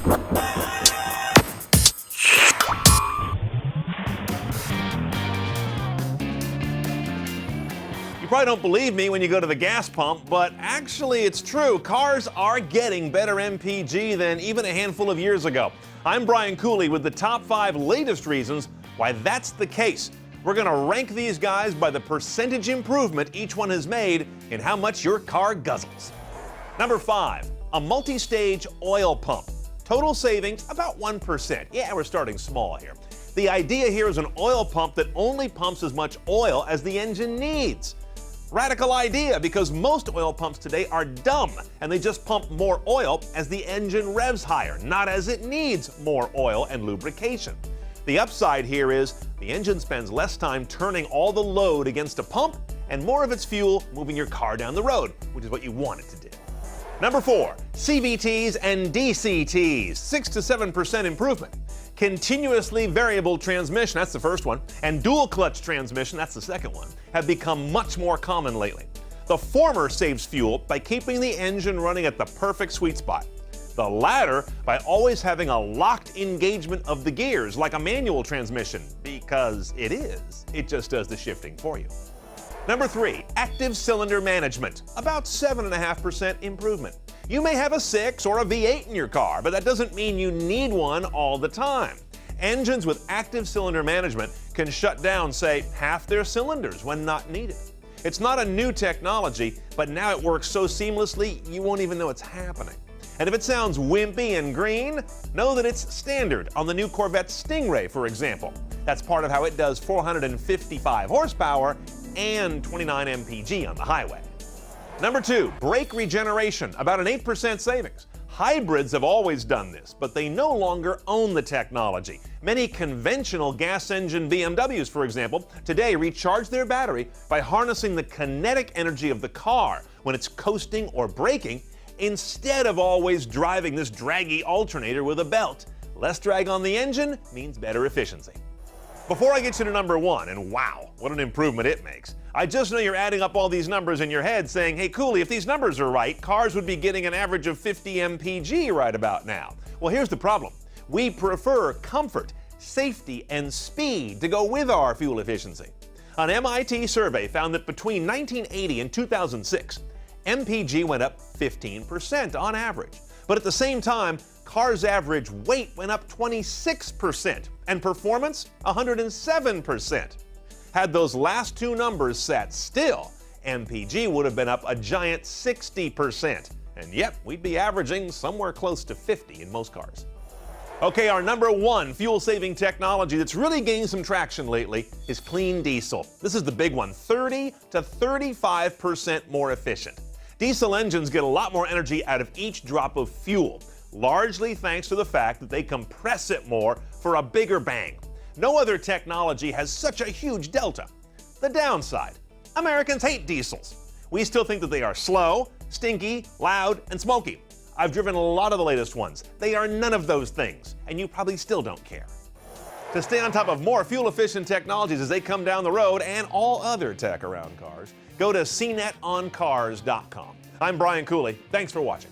You probably don't believe me when you go to the gas pump, but actually it's true. Cars are getting better MPG than even a handful of years ago. I'm Brian Cooley with the top 5 latest reasons why that's the case. We're going to rank these guys by the percentage improvement each one has made in how much your car guzzles. Number 5, a multi-stage oil pump. Total savings about 1%. Yeah, we're starting small here. The idea here is an oil pump that only pumps as much oil as the engine needs. Radical idea, because most oil pumps today are dumb and they just pump more oil as the engine revs higher, not as it needs more oil and lubrication. The upside here is the engine spends less time turning all the load against a pump and more of its fuel moving your car down the road, which is what you want it to do. Number 4, CVTs and DCTs, 6 to 7% improvement. Continuously variable transmission, that's the first one, and dual clutch transmission, that's the second one, have become much more common lately. The former saves fuel by keeping the engine running at the perfect sweet spot. The latter by always having a locked engagement of the gears like a manual transmission, because it is. It just does the shifting for you. Number 3, active cylinder management, about 7.5% improvement. You may have a 6 or a V8 in your car, but that doesn't mean you need one all the time. Engines with active cylinder management can shut down, say, half their cylinders when not needed. It's not a new technology, but now it works so seamlessly you won't even know it's happening. And if it sounds wimpy and green, know that it's standard on the new Corvette Stingray, for example. That's part of how it does 455 horsepower and 29 mpg on the highway. Number 2, brake regeneration, about an 8% savings. Hybrids have always done this, but they no longer own the technology. Many conventional gas engine BMWs, for example, today recharge their battery by harnessing the kinetic energy of the car when it's coasting or braking, instead of always driving this draggy alternator with a belt. Less drag on the engine means better efficiency. Before I get you to number 1, and wow, what an improvement it makes, I just know you're adding up all these numbers in your head saying, hey Cooley, if these numbers are right, cars would be getting an average of 50 mpg right about now. Well, here's the problem. We prefer comfort, safety, and speed to go with our fuel efficiency. An MIT survey found that between 1980 and 2006, MPG went up 15% on average. But at the same time, cars' average weight went up 26% and performance 107%. Had those last two numbers sat still, MPG would have been up a giant 60%. And yep, we'd be averaging somewhere close to 50 in most cars. Okay, our number 1 fuel-saving technology that's really gaining some traction lately is clean diesel. This is the big one, 30 to 35% more efficient. Diesel engines get a lot more energy out of each drop of fuel, largely thanks to the fact that they compress it more for a bigger bang. No other technology has such a huge delta. The downside, Americans hate diesels. We still think that they are slow, stinky, loud, and smoky. I've driven a lot of the latest ones. They are none of those things, and you probably still don't care. To stay on top of more fuel-efficient technologies as they come down the road and all other tech around cars, go to cnetoncars.com. I'm Brian Cooley. Thanks for watching.